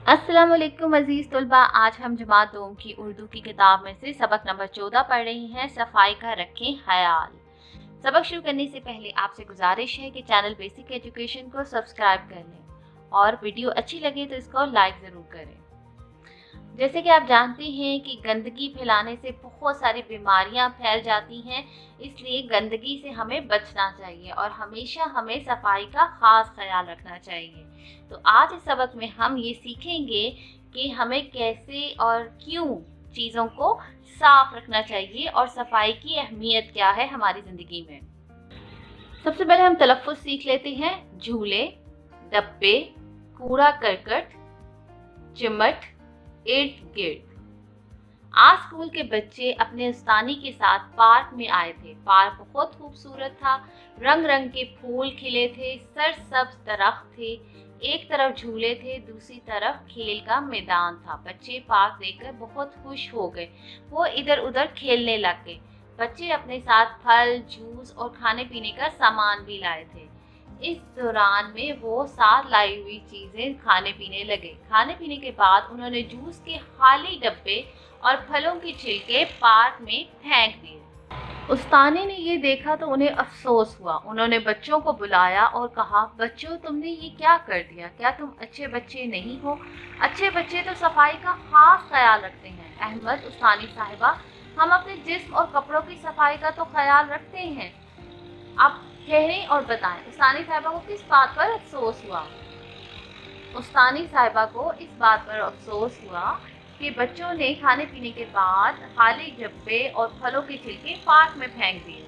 अस्सलाम वालेकुम अज़ीज़ तलबा। आज हम जमात दोम की उर्दू की किताब में से सबक नंबर 14 पढ़ रही हैं। सफाई का रखें ख्याल। सबक शुरू करने से पहले आपसे गुजारिश है कि चैनल बेसिक एजुकेशन को सब्सक्राइब कर लें और वीडियो अच्छी लगे तो इसको लाइक ज़रूर करें। जैसे कि आप जानते हैं कि गंदगी फैलाने से बहुत सारी बीमारियां फैल जाती हैं, इसलिए गंदगी से हमें बचना चाहिए और हमेशा हमें सफाई का ख़ास ख्याल रखना चाहिए। तो आज इस सबक में हम ये सीखेंगे कि हमें कैसे और क्यों चीज़ों को साफ रखना चाहिए और सफाई की अहमियत क्या है हमारी ज़िंदगी में। सबसे पहले हम तलफ़्फ़ुज़ सीख लेते हैं। झूले, डब्बे, कूड़ा करकट, चिमट, इर्द गिर्द। आज स्कूल के बच्चे अपने उस्तानी के साथ पार्क में आए थे। पार्क बहुत खूबसूरत था, रंग रंग के फूल खिले थे, सरसब्ज दरख्त थे, एक तरफ झूले थे, दूसरी तरफ खेल का मैदान था। बच्चे पार्क देखकर बहुत खुश हो गए, वो इधर उधर खेलने लग गए। बच्चे अपने साथ फल, जूस और खाने पीने का सामान भी लाए थे। इस दौरान में वो साथ लाई हुई चीजें खाने पीने लगे। खाने पीने के बाद उन्होंने जूस के खाली डब्बे और फलों के छिलके पार्क में फेंक दिए। उस्तानी ने ये देखा तो उन्हें अफसोस हुआ। उन्होंने बच्चों को बुलाया और कहा, बच्चों तुमने ये क्या कर दिया? क्या तुम अच्छे बच्चे नहीं हो? अच्छे बच्चे तो सफाई का खास ख्याल रखते हैं। अहमद, उस्तानी साहिबा, हम अपने जिस्म और कपड़ों की सफाई का तो ख्याल रखते हैं, आप ठहरें और बताएं, उस्तानी साहिबा को किस बात पर अफसोस हुआ? उस्तानी साहिबा को इस बात पर अफसोस हुआ कि बच्चों ने खाने पीने के बाद खाली डब्बे और फलों के छिलके पार्क में फेंक दिए।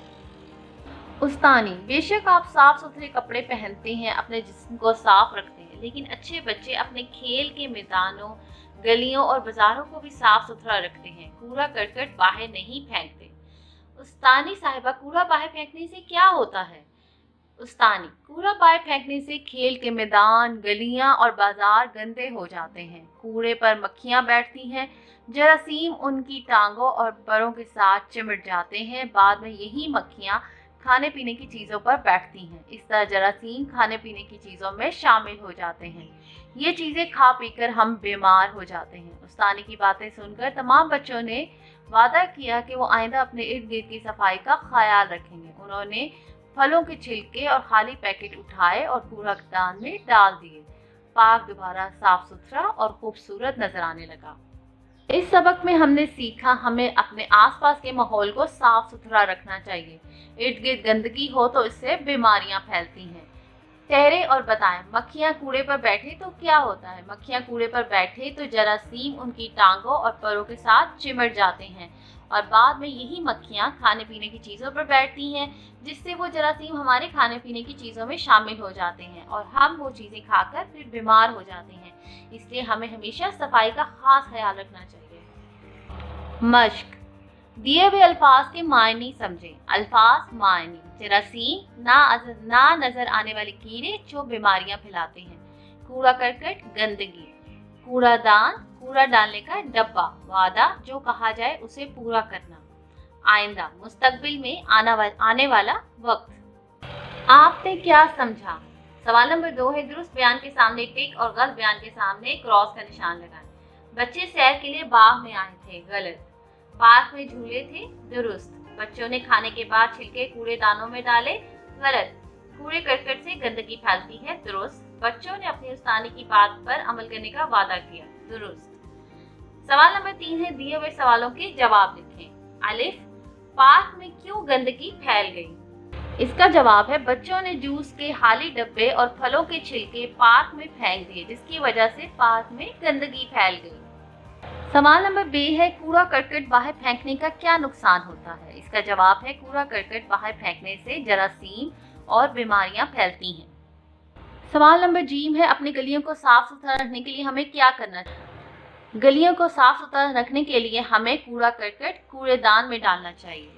उस्तानी, बेशक आप साफ सुथरे कपड़े पहनते हैं, अपने जिस्म को साफ रखते हैं, लेकिन अच्छे बच्चे अपने खेल के मैदानों, गलियों और बाजारों को भी साफ सुथरा रखते हैं, कूड़ा करकट बाहर नहीं फेंकते। उस्तानी साहिबा, कूड़ा बाहर फेंकने से क्या होता है? उस्तानी, कूड़ा बाहर फेंकने से खेल के मैदान, गलियां और बाजार गंदे हो जाते हैं। कूड़े पर मक्खियां बैठती हैं, जरासीम उनकी टांगों और परों के साथ चिमट जाते हैं। बाद में यही मक्खियां खाने पीने की चीज़ों पर बैठती हैं। इस तरह जरासीम खाने पीने की चीज़ों में शामिल हो जाते हैं। ये चीज़ें खा पीकर हम बीमार हो जाते हैं। उस्तानी की बातें सुनकर तमाम बच्चों ने वादा किया कि वो आइंदा अपने इर्द गिर्द की सफाई का ख्याल रखेंगे। उन्होंने फलों के छिलके और खाली पैकेट उठाए और कूड़ादान में डाल दिए। पार्क दोबारा साफ सुथरा और खूबसूरत नजर आने लगा। इस सबक में हमने सीखा हमें अपने आसपास के माहौल को साफ सुथरा रखना चाहिए। इर्द गिर्द गंदगी हो तो इससे बीमारियां फैलती हैं। ठहरे और बताएं, मक्खियां कूड़े पर बैठे तो क्या होता है? मक्खियां कूड़े पर बैठे तो जरासीम उनकी टांगों और परों के साथ चिमट जाते हैं और बाद में यही मक्खियां खाने पीने की चीज़ों पर बैठती हैं, जिससे वो जरासीम हमारे खाने पीने की चीज़ों में शामिल हो जाते हैं और हम वो चीज़ें खाकर फिर बीमार हो जाते हैं। इसलिए हमें हमेशा सफाई का खास ख्याल रखना चाहिए। मश्क, दिए हुए अल्फाज के मायने समझें। अल्फाज मायने: जरासीम, ना नजर आने वाले कीड़े जो बीमारियां फैलाते हैं। कूड़ा करकट, गंदगी। कूड़ादान, कूड़ा डालने का डब्बा। वादा, जो कहा जाए उसे पूरा करना। आइंदा, मुस्तकबिल में आने वाला वक्त। आपने क्या समझा? सवाल नंबर 2 है, दुरुस्त बयान के सामने टिक और गलत बयान के सामने क्रॉस का निशान लगाएं। बच्चे सैर के लिए बाग में आए थे, गलत। पार्क में झूले थे, दुरुस्त। बच्चों ने खाने के बाद छिलके कूड़ेदानों में डाले, गलत। कूड़े करकट से गंदगी फैलती है, दुरुस्त। बच्चों ने अपनी उस्तानी की बात पर अमल करने का वादा किया, दुरुस्त। सवाल नंबर 3 है, दिए हुए सवालों के जवाब लिखें। अलिफ, पार्क में क्यों गंदगी फैल गई? इसका जवाब है, बच्चों ने जूस के खाली डब्बे और फलों के छिलके पार्क में फेंक दिए, जिसकी वजह से पार्क में गंदगी फैल गई। सवाल नंबर बी है, कूड़ा करकट बाहर फेंकने का क्या नुकसान होता है? इसका जवाब है, कूड़ा करकट बाहर फेंकने से जरासीम और बीमारियां फैलती हैं। सवाल नंबर जीम है, अपनी गलियों को साफ सुथरा रखने के लिए हमें क्या करना चाहिए? गलियों को साफ सुथरा रखने के लिए हमें कूड़ा करकट कूड़ेदान में डालना चाहिए।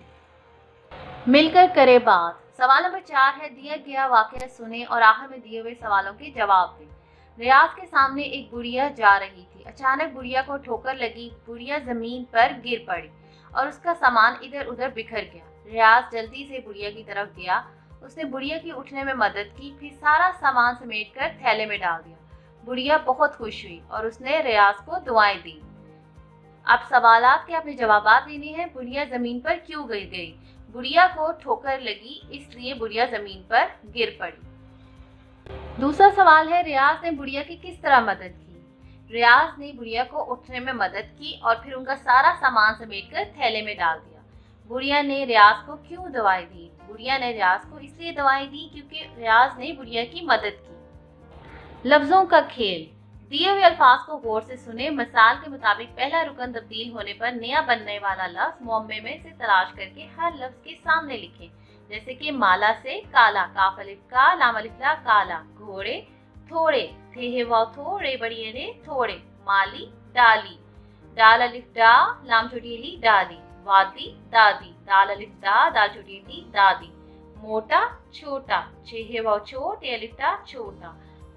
मिलकर करे बात। सवाल नंबर 4 है, दिया गया वाकया सुने और आखिर में दिए हुए सवालों के जवाब दें। रियाज के सामने एक गुड़िया जा रही थी। अचानक गुड़िया को ठोकर लगी, गुड़िया जमीन पर गिर पड़ी और उसका सामान इधर उधर बिखर गया। रियाज जल्दी से गुड़िया की तरफ गया, उसने बुढ़िया की उठने में मदद की, फिर सारा सामान समेटकर थैले में डाल दिया। बुढ़िया बहुत खुश हुई और उसने रियाज को दुआएं दी। अब सवालात के अपने जवाबात देने हैं। बुढ़िया जमीन पर क्यों गिर गई? बुढ़िया को ठोकर लगी, इसलिए बुढ़िया जमीन पर गिर पड़ी। दूसरा सवाल है, रियाज ने बुढ़िया की किस तरह मदद की? रियाज ने बुढ़िया को उठने में मदद की और फिर उनका सारा सामान समेटकर थैले में डाल दिया। बुढ़िया ने रियाज को क्यों दवाएं दी? बुढ़िया ने रियाज को इसलिए दवाएं दी क्योंकि रियाज ने बुढ़िया की मदद की। लफ्जों का खेल। दिए हुए अल्फाज को गौर से सुने। मिसाल के मुताबिक पहला रुकन तब्दील होने पर नया बनने वाला लफ्ज मुअम्मे में से तलाश करके हर लफ्ज के सामने लिखें। जैसे कि माला से काला, काफ अलिफ का, लाम अलिफ ला काला। घोड़े थोड़े, थे हे वाव थो, रे बड़ी रे थोड़े। माली डाली, डाल अलिफ डा, लाम छोटी ली डाली। वादी दादी, दाल अलिफ दा, दाल छोटी ली दादी। मोटा छोटा, छे हे वाव छो, टे अलिफ टा छोटा।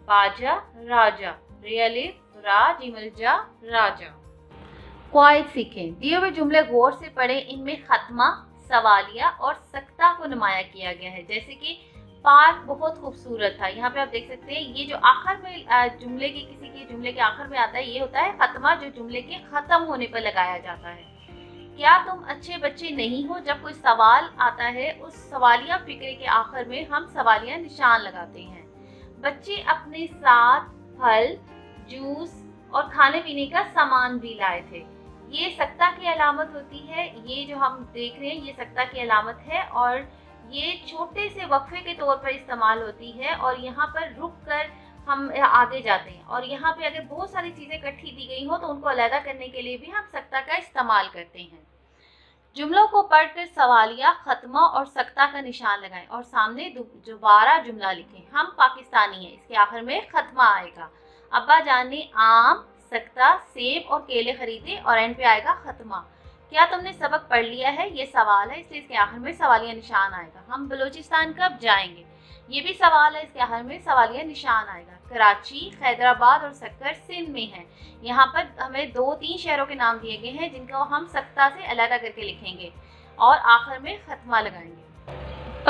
बाजा राजा, रे अलिफ रा, जीम अलिफ जा राजा। क्वाइद सीखें। दिए हुए जुमले गौर से पढ़ें। इनमें खत्मा, सवालिया और सख्ता को नुमाया किया गया है। जैसे कि पार्क बहुत खूबसूरत था। यहाँ पे आप देख सकते हैं, ये जो आखिर में जुमले के किसी के जुमले के आखिर में आता है, ये होता है खत्मा, जो जुमले के खत्म होने पर लगाया जाता है। क्या तुम अच्छे बच्चे नहीं हो? जब कोई सवाल आता है, उस सवालिया फिक्रे के आखिर में हम सवालिया निशान लगाते हैं। बच्चे अपने साथ फल, जूस और खाने पीने का सामान भी लाए थे। ये सख्ता की अलामत होती है। ये जो हम देख रहे हैं, ये सख्ता की अलामत है और ये छोटे से वक्फे के तौर पर इस्तेमाल होती है। और यहाँ पर रुक कर हम आगे जाते हैं और यहाँ पे अगर बहुत सारी चीज़ें इकट्ठी दी गई हो तो उनको अलहदा करने के लिए भी हम सख्ता का इस्तेमाल करते हैं। जुमलों को पढ़कर सवालिया, खत्मा और सख्ता का निशान लगाएं और सामने दोबारा जुमला लिखें। हम पाकिस्तानी हैं, इसके आखिर में खत्मा आएगा। अब्बा जान ने आम, सख्ता, सेब और केले खरीदे और एंड पे आएगा खत्मा। क्या तुमने सबक पढ़ लिया है? ये सवाल है, इसलिए इसके आखिर में सवालिया निशान आएगा। हम बलूचिस्तान कब जाएंगे? ये भी सवाल है, इसके आखिर में सवालिया निशान आएगा। कराची, हैदराबाद और सक्कर सिंध में है। यहाँ पर हमें 2-3 शहरों के नाम दिए गए हैं जिनको हम सख्ता से अलग करके लिखेंगे और आखिर में खत्मा लगाएंगे।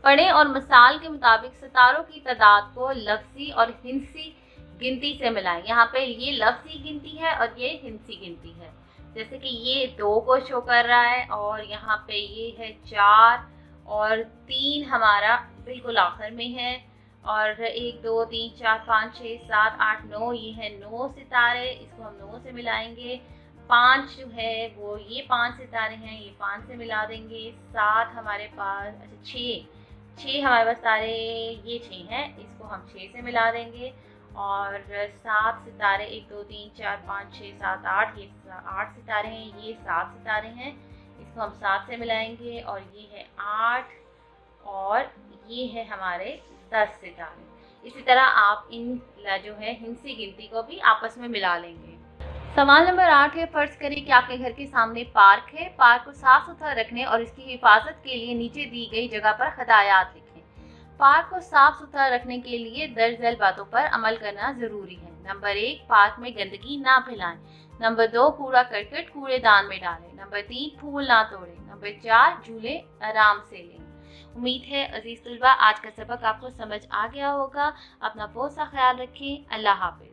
पढ़ें और मिसाल के मुताबिक सितारों की तादाद को लफ्जी और हिंसी गिनती से मिलाएं। यहाँ पे ये लफ्जी गिनती है और ये हिंसी गिनती है। जैसे कि ये 2 को शो कर रहा है और यहाँ पे ये है 4 और 3 हमारा बिल्कुल आखिर में है और 1 2 3 4 5 6 7 8 9, ये है 9 सितारे, इसको हम 9 से मिलाएंगे। 5 जो है वो ये 5 सितारे हैं, ये 5 से मिला देंगे। 7 हमारे पास, अच्छा 6 हमारे पास तारे, ये 6 हैं, इसको हम 6 से मिला देंगे। और 7 सितारे, 1 2 3 4 5 6 7 8, ये 8 सितारे हैं, ये 7 सितारे हैं, इसको हम 7 से मिलाएंगे। और ये है 8 और ये है हमारे 10 सितारे। इसी तरह आप इन जो है हिंसी गिनती को भी आपस में मिला लेंगे। सवाल नंबर 8 है, फर्ज करें कि आपके घर के सामने पार्क है। पार्क को साफ सुथरा रखने और इसकी हिफाजत के लिए नीचे दी गई जगह पर हदायत लिखें। पार्क को साफ सुथरा रखने के लिए दर्ज झेल बातों पर अमल करना जरूरी है। नंबर 1, पार्क में गंदगी ना फैलाएं। नंबर 2, कूड़ा करकट कूड़ेदान में डालें। नंबर 3, फूल ना तोड़ें। नंबर 4, झूले आराम से लें। उम्मीद है अजीज तुलबा आज का सबक आपको समझ आ गया होगा। अपना बहुत सा ख्याल रखें। अल्लाह हाफिज।